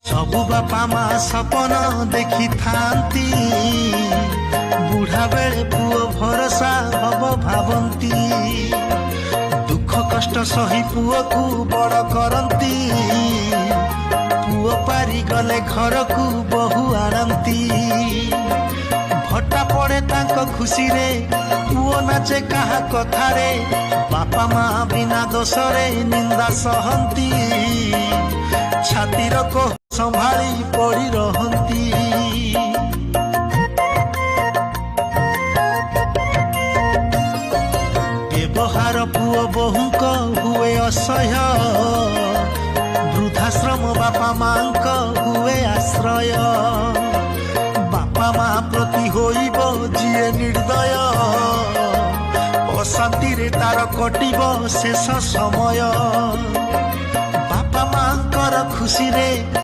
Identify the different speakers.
Speaker 1: सबु बापा माँ सपन देखी थांती बुढ़ा बेले पुओ भरोसा हब भावंती दुख कष्ट सही पुओ को बड़ करंती पुओ पारी गले घर को बहु आनती भट्टा पड़े तांको खुशी रे पुओ नाचे कहा कथा रे बापा माँ बिना दोषरे निंदा सहंती छातीर को संभाली पड़ी रहंती व्यवहार पुओ बहुक हुए असह्य वृद्धाश्रम बापा माँ हुए आश्रय बापा माँ प्रति होइब जिए निर्दय अशांति रे तार कटिब शेष समय बापा माँ खुशी रे